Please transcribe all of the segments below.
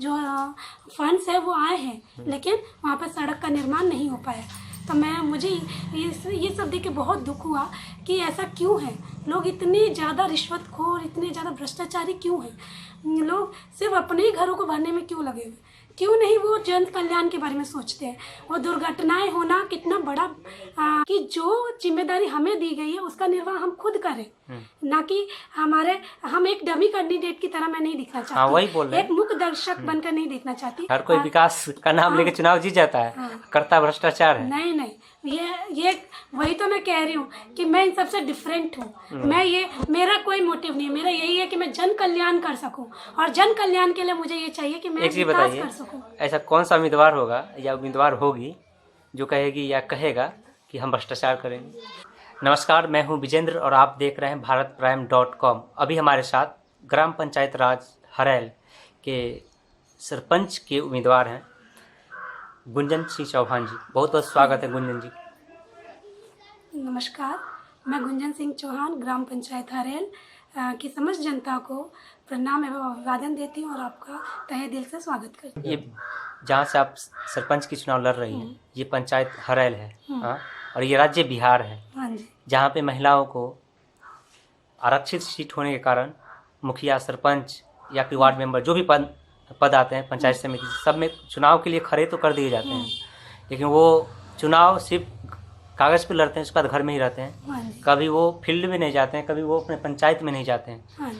जो फंड्स है वो आए हैं, लेकिन वहाँ पर सड़क का निर्माण नहीं हो पाया। तो मुझे ये सब देख के बहुत दुख हुआ कि ऐसा क्यों है, लोग इतने ज़्यादा रिश्वतखोर, इतने ज़्यादा भ्रष्टाचारी क्यों हैं। लोग सिर्फ अपने ही घरों को भरने में क्यों लगे हुए, क्यों नहीं वो जन कल्याण के बारे में सोचते हैं। वो दुर्घटनाएं होना कितना बड़ा कि जो जिम्मेदारी हमें दी गई है उसका निर्वाह हम खुद करें, ना कि हम एक डमी कैंडिडेट की तरह मैं नहीं दिखना चाहती। हाँ, वही बोल रहे हैं। एक मुख्य दर्शक बनकर नहीं देखना चाहती। हर कोई विकास का नाम लेके चुनाव जीत जाता है, करता भ्रष्टाचार है। नहीं, ये वही तो मैं कह रही हूँ कि मैं इन सबसे डिफरेंट हूँ। मेरा कोई मोटिव नहीं है, मेरा यही है कि मैं जन कल्याण कर सकूँ, और जन कल्याण के लिए मुझे ये चाहिए कि मैं विकास कर सकूँ। ऐसा कौन सा उम्मीदवार होगा या उम्मीदवार होगी जो कहेगी या कहेगा कि हम भ्रष्टाचार करेंगे? नमस्कार, मैं हूं विजेंद्र और आप देख रहे हैं भारतप्राइम.com। अभी हमारे साथ ग्राम पंचायत राज हरैल के सरपंच के उम्मीदवार हैं गुंजन सिंह चौहान जी। बहुत बहुत स्वागत है गुंजन जी। नमस्कार, मैं गुंजन सिंह चौहान ग्राम पंचायत हरैल की समस्त जनता को प्रणाम एवं अभिवादन देती हूँ और आपका तहे दिल से स्वागत करती हूँ। ये जहाँ से आप सरपंच की चुनाव लड़ रही हैं, ये पंचायत हरैल है, हाँ, और ये राज्य बिहार है। हाँ जी। जहाँ पे महिलाओं को आरक्षित सीट होने के कारण मुखिया, सरपंच या फिर वार्ड मेंबर जो भी पद आते हैं पंचायत समिति, सब में चुनाव के लिए खड़े तो कर दिए जाते हैं, लेकिन वो चुनाव सिर्फ कागज़ पे लड़ते हैं, उसके बाद घर में ही रहते हैं। कभी वो फील्ड में नहीं जाते हैं, कभी वो अपने पंचायत में नहीं जाते हैं,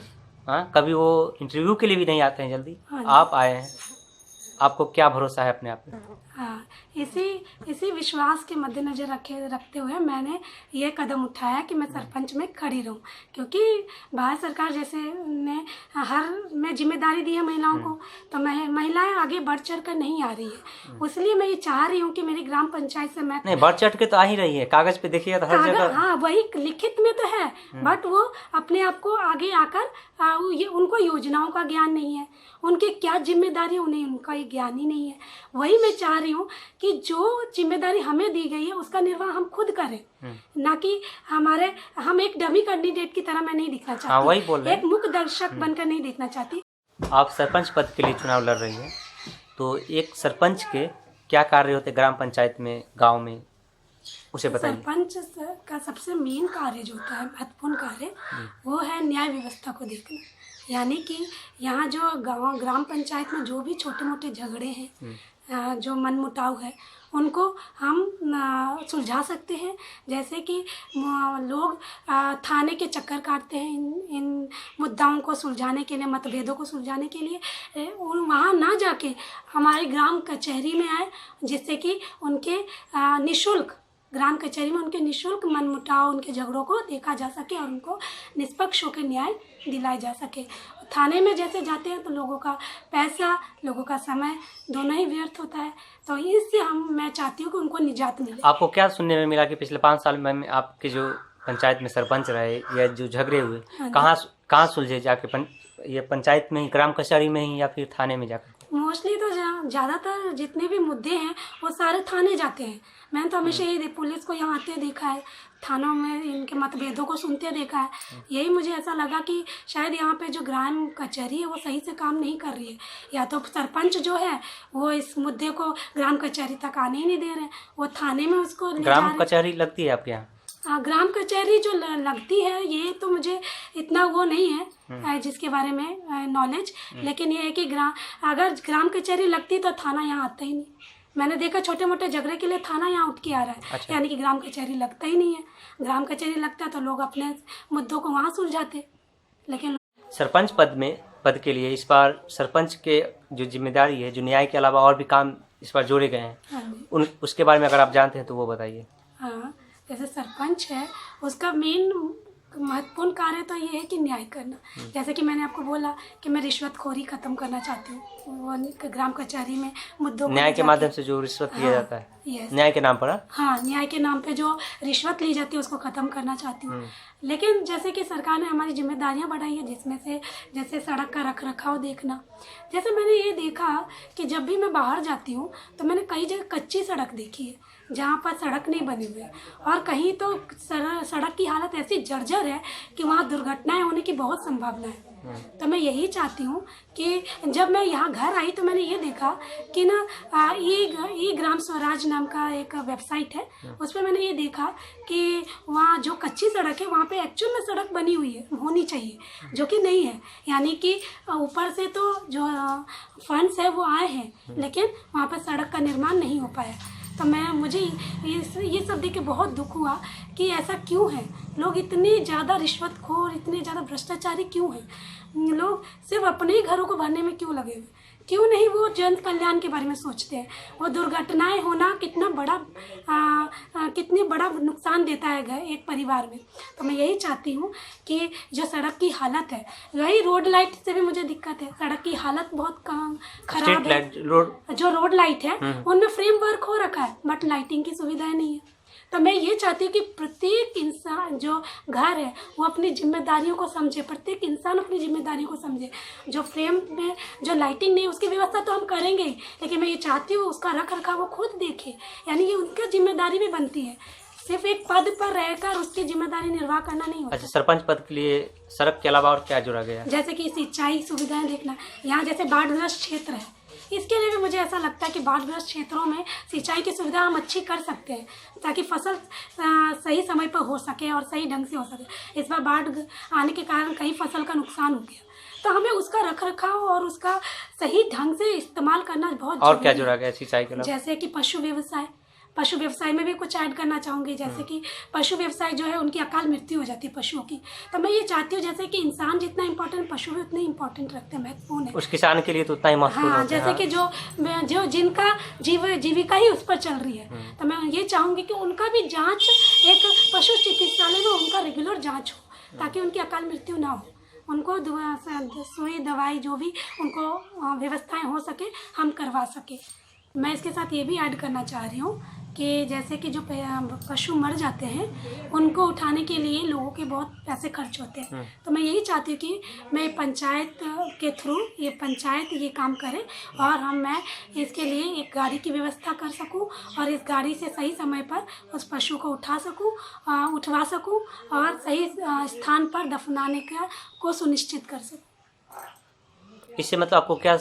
हाँ, कभी वो इंटरव्यू के लिए भी नहीं आते हैं जल्दी। आप आए हैं, आपको क्या भरोसा है अपने आप पे? हाँ, इसी विश्वास के मद्देनजर रखते हुए मैंने ये कदम उठाया कि मैं सरपंच में खड़ी रहूं, क्योंकि भारत सरकार जैसे ने में जिम्मेदारी दी है महिलाओं को, तो महिलाएं आगे बढ़ चढ़ कर नहीं आ रही है। इसलिए मैं ये चाह रही हूँ कि मेरी ग्राम पंचायत से मैं नहीं, बढ़ चढ़ के तो आ ही रही है, कागज पे देखिएगा तो हर जगह। हाँ, वही लिखित में तो है, बट वो अपने आप को आगे आकर उनको योजनाओं का ज्ञान नहीं है, उनकी क्या जिम्मेदारी है उन्हें उनका ये ज्ञान ही नहीं है। वही मैं चाह रही हूँ कि जो जिम्मेदारी हमें दी गई है उसका निर्वाह हम खुद करें, ना कि हम एक डमी कैंडिडेट की तरह मैं नहीं दिखना चाहती। हाँ, वही बोल रहे हैं। एक मुख्य दर्शक बनकर नहीं देखना चाहती। आप सरपंच पद के लिए चुनाव लड़ रही हैं, तो एक सरपंच के क्या कार्य होते ग्राम पंचायत में, गांव में, उसे बताइए। सरपंच का सबसे मेन कार्य जो होता है, महत्वपूर्ण कार्य, वो है न्याय व्यवस्था को देखना। यानी कि यहाँ जो ग्राम पंचायत में जो भी छोटे मोटे झगड़े हैं, जो मनमुटाव है, उनको हम सुलझा सकते हैं। जैसे कि लोग थाने के चक्कर काटते हैं इन मुद्दाओं को सुलझाने के लिए, मतभेदों को सुलझाने के लिए, वहाँ ना जाके हमारे ग्राम कचहरी में आए, जिससे कि उनके निःशुल्क ग्राम कचहरी में उनके निःशुल्क मनमुटाव, उनके झगड़ों को देखा जा सके और उनको निष्पक्ष होकर न्याय दिलाया जा सके। थाने में जैसे जाते हैं तो लोगों का पैसा, लोगों का समय दोनों ही व्यर्थ होता है, तो इससे मैं चाहती हूँ कि उनको निजात मिले। आपको क्या सुनने में मिला कि पिछले 5 साल में आपके जो पंचायत में सरपंच रहे या जो झगड़े हुए, कहाँ सुलझे? जाके ये पंचायत में ही, ग्राम कचहरी में ही, या फिर थाने में जाकर? मोस्टली तो ज़्यादातर जितने भी मुद्दे हैं वो सारे थाने जाते हैं। मैंने तो हमेशा यही पुलिस को यहाँ आते देखा है, थानों में इनके मतभेदों को सुनते देखा है। यही मुझे ऐसा लगा कि शायद यहाँ पे जो ग्राम कचहरी है वो सही से काम नहीं कर रही है, या तो सरपंच जो है वो इस मुद्दे को ग्राम कचहरी तक आने ही नहीं दे रहे, वो थाने में उसको। ग्राम कचहरी लगती है आपके यहाँ? ग्राम कचहरी जो लगती है, ये तो मुझे इतना वो नहीं है जिसके बारे में नॉलेज, लेकिन ये है कि अगर ग्राम कचहरी लगती तो थाना यहाँ आता ही नहीं। मैंने देखा छोटे मोटे झगड़े के लिए थाना यहाँ उठ के आ रहा है। अच्छा। यानी कि ग्राम कचहरी लगता ही नहीं है। ग्राम कचहरी लगता तो लोग अपने मुद्दों को वहाँ सुलझाते, लेकिन सरपंच पद के लिए इस बार सरपंच के जो जिम्मेदारी है, जो न्याय के अलावा और भी काम इस बार जोड़े गए हैं, उसके बारे में अगर आप जानते हैं तो वो बताइए। हाँ, जैसे सरपंच है उसका मेन महत्वपूर्ण कार्य तो ये है कि न्याय करना। जैसे कि मैंने आपको बोला कि मैं रिश्वतखोरी खत्म करना चाहती हूँ, वो ग्राम कचहरी में मुद्दों को न्याय के माध्यम से जो रिश्वत लिया जाता है, न्याय के नाम पर। हाँ, न्याय के नाम पे जो रिश्वत ली जाती है उसको खत्म करना चाहती हूँ। लेकिन जैसे कि सरकार ने हमारी जिम्मेदारियां बढ़ाई है, जिसमें से जैसे सड़क का रख रखाव देखना। जैसे मैंने ये देखा कि जब भी मैं बाहर जाती हूँ तो मैंने कई जगह कच्ची सड़क देखी है जहाँ पर सड़क नहीं बनी हुई है, और कहीं तो सड़क की हालत ऐसी जर्जर है कि वहाँ दुर्घटनाएं होने की बहुत संभावना है। तो मैं यही चाहती हूँ कि जब मैं यहाँ घर आई तो मैंने ये देखा कि ना ई ग्राम स्वराज नाम का एक वेबसाइट है, उस पर मैंने ये देखा कि वहाँ जो कच्ची सड़क है वहाँ पे एक्चुअल में सड़क बनी हुई है, होनी चाहिए, जो कि नहीं है। यानी कि ऊपर से तो जो फंड्स है वो आए हैं, लेकिन वहाँ पर सड़क का निर्माण नहीं हो पाया। तो मुझे ये सब देख के बहुत दुख हुआ कि ऐसा क्यों है, लोग इतने ज़्यादा रिश्वतखोर, इतने ज़्यादा भ्रष्टाचारी क्यों हैं, लोग सिर्फ अपने ही घरों को भरने में क्यों लगे हुए, क्यों नहीं वो जन कल्याण के बारे में सोचते हैं। वो दुर्घटनाएं होना कितना बड़ा कितनी बड़ा नुकसान देता है एक परिवार में। तो मैं यही चाहती हूँ कि जो सड़क की हालत है, वही रोड लाइट से भी मुझे दिक्कत है, सड़क की हालत बहुत खराब है। जो रोड लाइट है उनमें फ्रेमवर्क हो रखा है बट लाइटिंग की सुविधाएं नहीं है। तो मैं ये चाहती हूँ कि प्रत्येक इंसान जो घर है वो अपनी जिम्मेदारियों को समझे, प्रत्येक इंसान अपनी जिम्मेदारियों को समझे। जो फ्रेम में जो लाइटिंग नहीं है उसकी व्यवस्था तो हम करेंगे ही, लेकिन मैं ये चाहती हूँ उसका रख रखाव वो खुद देखे, यानी ये उनका जिम्मेदारी भी बनती है। सिर्फ एक पद पर रहकर उसकी जिम्मेदारी निर्वाह करना नहीं होता। अच्छा, सरपंच पद के लिए सड़क के अलावा और क्या जोड़ा गया? जैसे कि सिंचाई सुविधाएं देखना, यहाँ जैसे बाढ़ग्रस्त क्षेत्र है, इसके लिए भी मुझे ऐसा लगता है कि बाढ़ग्रस्त क्षेत्रों में सिंचाई की सुविधा हम अच्छी कर सकते हैं ताकि फसल सही समय पर हो सके और सही ढंग से हो सके। इस बार बाढ़ आने के कारण कई फसल का नुकसान हो गया, तो हमें उसका रख रखाव और उसका सही ढंग से इस्तेमाल करना बहुत और क्या जुड़ा गया सिंचाई के अलावा? जैसे कि पशु व्यवसाय में भी कुछ ऐड करना चाहूँगी। जैसे कि पशु व्यवसाय जो है उनकी अकाल मृत्यु हो जाती है पशुओं की, तो मैं ये चाहती हूँ जैसे कि इंसान जितना इम्पोर्टेंट पशु भी उतने इम्पोर्टेंट रखते हैं, महत्वपूर्ण है उस किसान के लिए तो उतना ही महत्वपूर्ण हाँ, जैसे कि जो जिनका जीविका ही उस पर चल रही है, तो मैं ये चाहूँगी कि उनका भी जाँच एक पशु चिकित्सालय में उनका रेगुलर जाँच हो ताकि उनकी अकाल मृत्यु ना हो, उनको सुई दवाई जो भी उनको व्यवस्थाएं हो सके हम करवा सके। मैं इसके साथ ये भी ऐड करना चाह रही हूँ कि जैसे कि जो पशु मर जाते हैं उनको उठाने के लिए लोगों के बहुत पैसे खर्च होते हैं, तो मैं यही चाहती हूँ कि मैं पंचायत के थ्रू पंचायत ये काम करे और मैं इसके लिए एक गाड़ी की व्यवस्था कर सकूँ और इस गाड़ी से सही समय पर उस पशु को उठवा सकूँ और सही स्थान पर दफनाने को सुनिश्चित कर सकूँ। इससे मतलब आपको क्या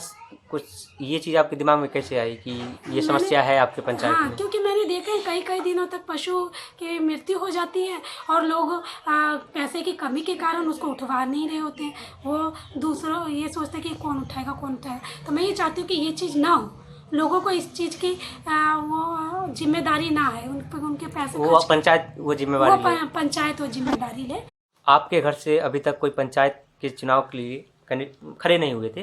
कुछ ये चीज़ आपके दिमाग में कैसे आई कि ये समस्या है आपके पंचायत में? क्योंकि मैंने देखा है कई दिनों तक पशु की मृत्यु हो जाती है और लोग पैसे की कमी के कारण उसको उठवा नहीं रहे होते हैं, वो दूसरों ये सोचते हैं कि कौन उठाएगा। तो मैं ये चाहती हूँ कि ये चीज़ ना हो, लोगों को इस चीज़ की वो जिम्मेदारी ना है, उनके पैसे वो पंचायत वो जिम्मेदारी ले। आपके घर से अभी तक कोई पंचायत के चुनाव के लिए खड़े नहीं हुए थे,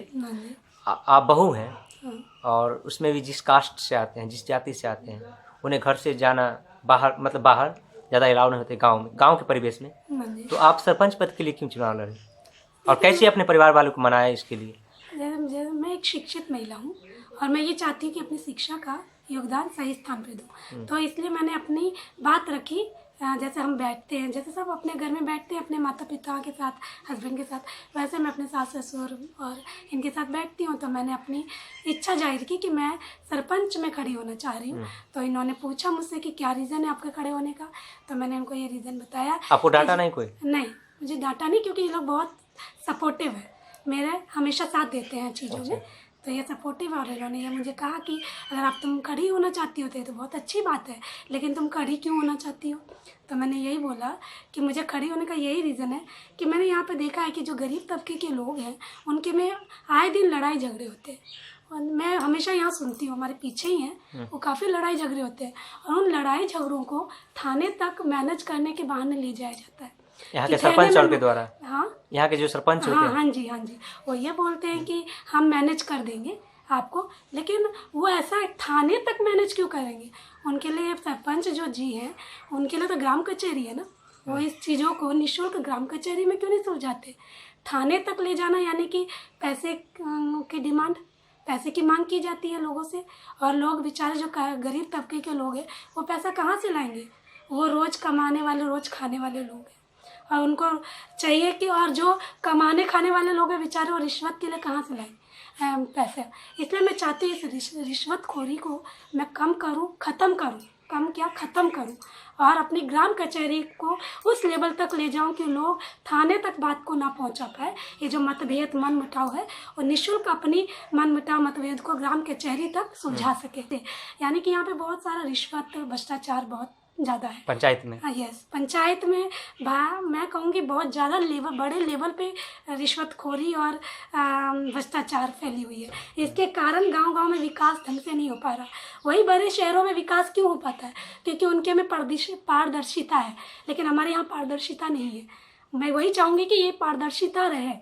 आप बहू हैं और उसमें भी जिस कास्ट से आते हैं, जिस जाति से आते हैं, उन्हें घर से जाना बाहर ज़्यादा अलाउ नहीं होते गांव के परिवेश में, तो आप सरपंच पद के लिए क्यों चुनाव लड़े और कैसे अपने परिवार वालों को मनाया इसके लिए? मैं एक शिक्षित महिला हूँ और मैं ये चाहती हूँ कि अपनी शिक्षा का योगदान सही स्थान पे दूँ, तो इसलिए मैंने अपनी बात रखी। जैसे हम बैठते हैं, जैसे सब अपने घर में बैठते हैं अपने माता पिता के साथ, हस्बैंड के साथ, वैसे मैं अपने सास ससुर और इनके साथ बैठती हूँ। तो मैंने अपनी इच्छा जाहिर की कि मैं सरपंच में खड़ी होना चाह रही हूँ। तो इन्होंने पूछा मुझसे कि क्या रीज़न है आपके खड़े होने का, तो मैंने उनको ये रीज़न बताया। आपको डांटा नहीं कोई? नहीं, मुझे डांटा नहीं, क्योंकि ये लोग बहुत सपोर्टिव है, मेरे हमेशा साथ देते हैं चीज़ों में, तो ये सपोर्टिव। और इन्होंने ये मुझे कहा कि अगर तुम खड़ी होना चाहती हो तो बहुत अच्छी बात है, लेकिन तुम खड़ी क्यों होना चाहती हो? तो मैंने यही बोला कि मुझे खड़ी होने का यही रीज़न है कि मैंने यहाँ पे देखा है कि जो गरीब तबके के लोग हैं उनके में आए दिन लड़ाई झगड़े होते हैं, और मैं हमेशा यहाँ सुनती हूँ, हमारे पीछे ही हैं, वो काफ़ी लड़ाई झगड़े होते हैं और उन लड़ाई झगड़ों को थाने तक मैनेज करने के बहाने ले जाया जाता है यहाँ के सरपंच के द्वारा। हाँ, यहाँ के जो सरपंच होते हैं, हाँ जी, वो ये बोलते हैं कि हम मैनेज कर देंगे आपको, लेकिन वो ऐसा थाने तक मैनेज क्यों करेंगे? उनके लिए सरपंच जो जी हैं उनके लिए तो ग्राम कचहरी है ना, वो इस चीज़ों को निःशुल्क ग्राम कचहरी में क्यों नहीं सुलझाते? थाने तक ले जाना यानी कि पैसे की मांग की जाती है लोगों से, और लोग बेचारे जो गरीब तबके के लोग हैं वो पैसा कहाँ से लाएंगे? वो रोज़ कमाने वाले, रोज़ खाने वाले लोग हैं, और उनको चाहिए कि और जो कमाने खाने वाले लोग हैं बेचारे वो रिश्वत के लिए कहाँ से लाएं पैसे? इसलिए मैं चाहती हूँ इस रिश्वतखोरी को मैं ख़त्म करूँ कम क्या ख़त्म करूं और अपनी ग्राम कचहरी को उस लेवल तक ले जाऊं कि लोग थाने तक बात को ना पहुंचा पाए। ये जो मतभेद मन मुटाव है और निःशुल्क अपनी मन मुटाव मतभेद को ग्राम कचहरी तक सुलझा सके थे। यानी कि यहाँ पे बहुत सारा रिश्वत भ्रष्टाचार बहुत ज़्यादा है पंचायत में। यस, पंचायत में मैं कहूँगी बहुत ज़्यादा बड़े लेवल पे रिश्वतखोरी और भ्रष्टाचार फैली हुई है। इसके कारण गांव-गांव में विकास ढंग से नहीं हो पा रहा। वही बड़े शहरों में विकास क्यों हो पाता है? क्योंकि उनके में पारदर्शिता है, लेकिन हमारे यहाँ पारदर्शिता नहीं है। मैं वही चाहूँगी कि ये पारदर्शिता रहे,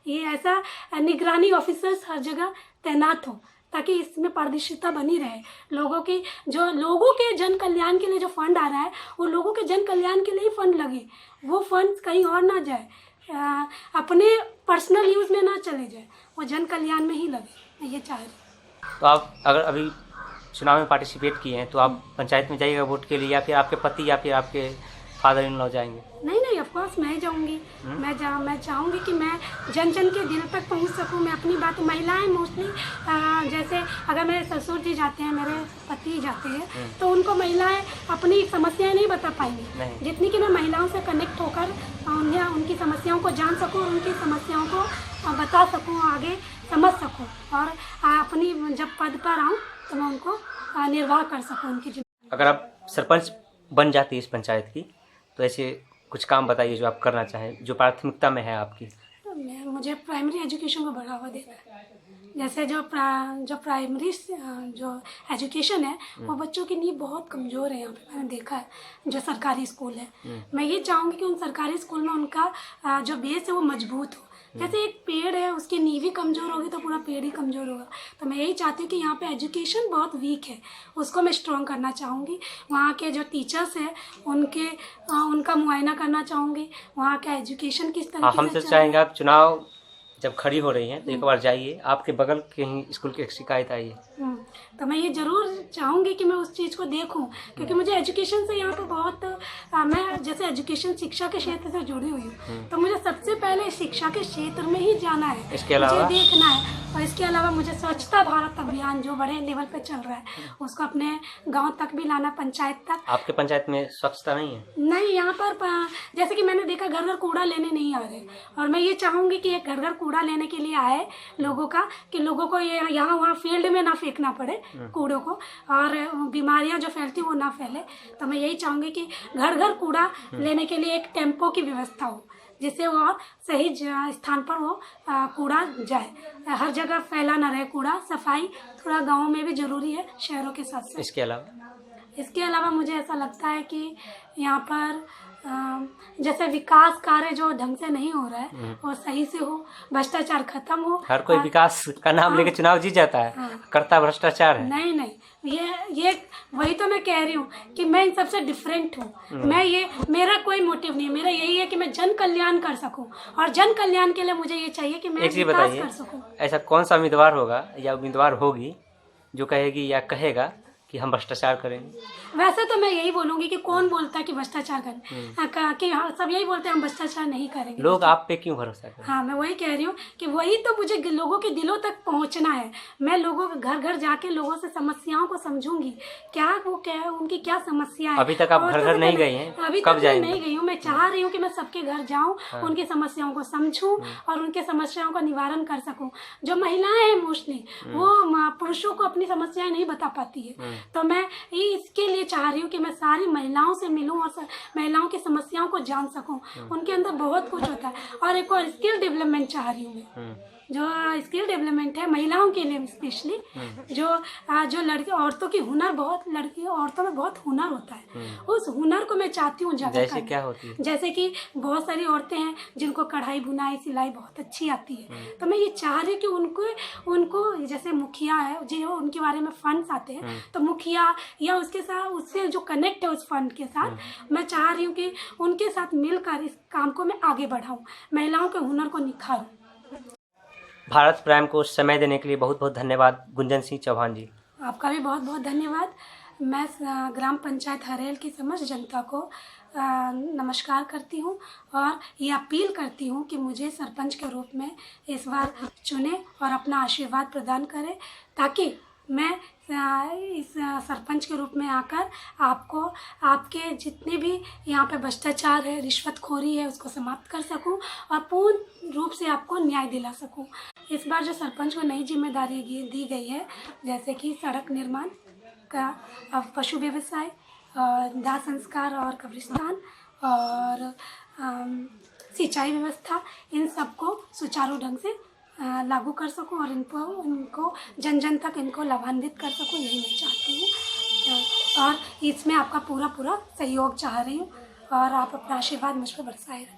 ये ऐसा निगरानी ऑफिसर्स हर जगह तैनात हो ताकि इसमें पारदर्शिता बनी रहे। लोगों के जन कल्याण के लिए जो फंड आ रहा है वो लोगों के जन कल्याण के लिए ही फंड लगे, वो फंड कहीं और ना जाए, अपने पर्सनल यूज़ में ना चले जाए, वो जन कल्याण में ही लगे। मैं ये चाह रही हूँ। तो आप अगर अभी चुनाव में पार्टिसिपेट किए हैं तो आप पंचायत में जाइएगा वोट के लिए, या फिर आपके पति या फिर आपके फादर इन लॉ जाएंगे? नहीं, ऑफ कोर्स मैं जाऊंगी। मैं चाहूँगी कि मैं जन जन के दिल तक पहुंच सकूं। मैं अपनी बात, महिलाएं मोस्टली जैसे अगर मेरे ससुर जी जाते हैं, मेरे पति जाते हैं, तो उनको महिलाएं अपनी समस्याएं नहीं बता पाएंगी जितनी कि मैं महिलाओं से कनेक्ट होकर उनकी समस्याओं को जान सकूं, उनकी समस्याओं को बता सकूं, आगे समझ सकूं और अपनी जब पद पर आऊँ तो मैं उनको निर्वाह कर सकूँ उनकी। अगर आप सरपंच बन जाती है इस पंचायत की तो ऐसे कुछ काम बताइए जो आप करना चाहें, जो प्राथमिकता में है आपकी। मुझे प्राइमरी एजुकेशन को बढ़ावा देना है। जैसे जो प्राइमरी जो एजुकेशन है वो बच्चों की नींव बहुत कमज़ोर है। यहाँ पे मैंने देखा है जो सरकारी स्कूल है, मैं ये चाहूँगी कि उन सरकारी स्कूल में उनका जो बेस है वो मजबूत हो। जैसे एक पेड़ है, उसकी नींव ही कमज़ोर होगी तो पूरा पेड़ ही कमज़ोर होगा। तो मैं यही चाहती हूँ कि यहाँ पे एजुकेशन बहुत वीक है, उसको मैं स्ट्रॉन्ग करना चाहूँगी। वहाँ के जो टीचर्स हैं उनका मुआयना करना चाहूँगी, वहाँ का एजुकेशन किस तरह हम तो चाहेंगे आप चुनाव जब खड़ी हो रही हैं तो एक बार जाइए, आपके बगल के ही स्कूल की एक शिकायत आई है तो मैं ये ज़रूर चाहूँगी कि मैं उस चीज़ को देखूँ, क्योंकि मुझे एजुकेशन से यहाँ पे बहुत मैं जैसे एजुकेशन शिक्षा के क्षेत्र से जुड़ी हुई हूँ, तो मुझे सबसे पहले शिक्षा के क्षेत्र में ही जाना है, इसके अलावा मुझे देखना है। और इसके अलावा मुझे स्वच्छता भारत अभियान जो बड़े लेवल पे चल रहा है उसको अपने गाँव तक भी लाना, पंचायत तक। आपके पंचायत में स्वच्छता नहीं है? नहीं, यहाँ पर जैसे कि मैंने देखा घर घर कूड़ा लेने नहीं आ रहे, और मैं ये चाहूँगी कि एक घर घर कूड़ा लेने के लिए आए लोगों का, कि लोगों को ये यहाँ वहाँ फील्ड में ना फेंकना पड़े कूड़ों को, और बीमारियाँ जो फैलती वो ना फैले। तो मैं यही चाहूँगी कि घर घर कूड़ा लेने के लिए एक टेम्पो की व्यवस्था हो, जिससे वो और सही स्थान पर वो कूड़ा जाए, हर जगह फैला ना रहे कूड़ा। सफाई थोड़ा गाँव में भी ज़रूरी है शहरों के साथ साथ। इसके अलावा मुझे ऐसा लगता है कि यहाँ पर जैसे विकास कार्य जो ढंग से नहीं हो रहा है और सही से हो, भ्रष्टाचार खत्म हो। हर कोई विकास का नाम लेके चुनाव जीत जाता है, करता भ्रष्टाचार है। नहीं, ये वही तो मैं कह रही हूँ कि मैं इन सबसे डिफरेंट हूँ। मेरा कोई मोटिव नहीं है, मेरा यही है कि मैं जन कल्याण कर सकूँ, और जन कल्याण के लिए मुझे ये चाहिए कि मैं विकास कर सकूँ। ऐसा कौन सा उम्मीदवार होगा या उम्मीदवार होगी जो कहेगी या कहेगा कि हम भ्रष्टाचार करेंगे? वैसे तो मैं यही बोलूंगी कि कौन बोलता है कि भ्रष्टाचार करें, कि हाँ सब यही बोलते हैं हम भ्रष्टाचार नहीं करेंगे। लोग आप पे क्यों भरोसा करें? हाँ, मैं वही कह रही हूँ कि वही तो मुझे लोगों के दिलों तक पहुँचना है। मैं लोगों के घर घर जाके लोगों से समस्याओं को समझूंगी, उनकी क्या समस्या है। अभी तक आप घर घर नहीं गई हैं? अभी तक मैं नहीं गई हूँ। मैं चाह रही हूँ कि मैं सबके घर जाऊँ, उनकी समस्याओं को समझूं और उनके समस्याओं का निवारण कर सकूँ। जो महिलाएं हैं मोस्टली वो पुरुषों को अपनी समस्याएं नहीं बता पाती है, तो मैं इसके लिए चाह रही हूँ कि मैं सारी महिलाओं से मिलूं और महिलाओं की समस्याओं को जान सकूं। उनके अंदर बहुत कुछ होता है। और एक और स्किल डेवलपमेंट चाह रही हूँ मैं, जो स्किल डेवलपमेंट है महिलाओं के लिए स्पेशली, जो लड़की औरतों की औरतों में बहुत हुनर होता है, उस हुनर को मैं चाहती हूँ जगह। जैसे क्या होती है? जैसे कि बहुत सारी औरतें हैं जिनको कढ़ाई बुनाई सिलाई बहुत अच्छी आती है, तो मैं ये चाह रही हूँ कि उनको जैसे मुखिया है जो उनके बारे में फंड्स आते हैं, तो मुखिया या उससे जो कनेक्ट है उस फंड के साथ, मैं चाह रही हूँ कि उनके साथ मिलकर इस काम को मैं आगे बढ़ाऊँ, महिलाओं के हुनर को निखारूँ। भारत प्राइम को समय देने के लिए बहुत बहुत धन्यवाद गुंजन सिंह चौहान जी। आपका भी बहुत बहुत धन्यवाद। मैं ग्राम पंचायत हरेल की समस्त जनता को नमस्कार करती हूँ और ये अपील करती हूँ कि मुझे सरपंच के रूप में इस बार चुने और अपना आशीर्वाद प्रदान करें, ताकि मैं इस सरपंच के रूप में आकर आपको आपके जितने भी यहाँ पे भ्रष्टाचार है, रिश्वतखोरी है, उसको समाप्त कर सकूं और पूर्ण रूप से आपको न्याय दिला सकूं। इस बार जो सरपंच को नई जिम्मेदारी दी गई है, जैसे कि सड़क निर्माण का, पशु व्यवसाय, दाह संस्कार और कब्रिस्तान और सिंचाई व्यवस्था, इन सबको सुचारू ढंग से लागू कर सकूं और इनको जन जन तक इनको लाभान्वित कर सकूं, यही मैं चाहती हूँ। और इसमें आपका पूरा सहयोग चाह रही हूँ और आप अपना आशीर्वाद मुझ पर बरसाए रखें।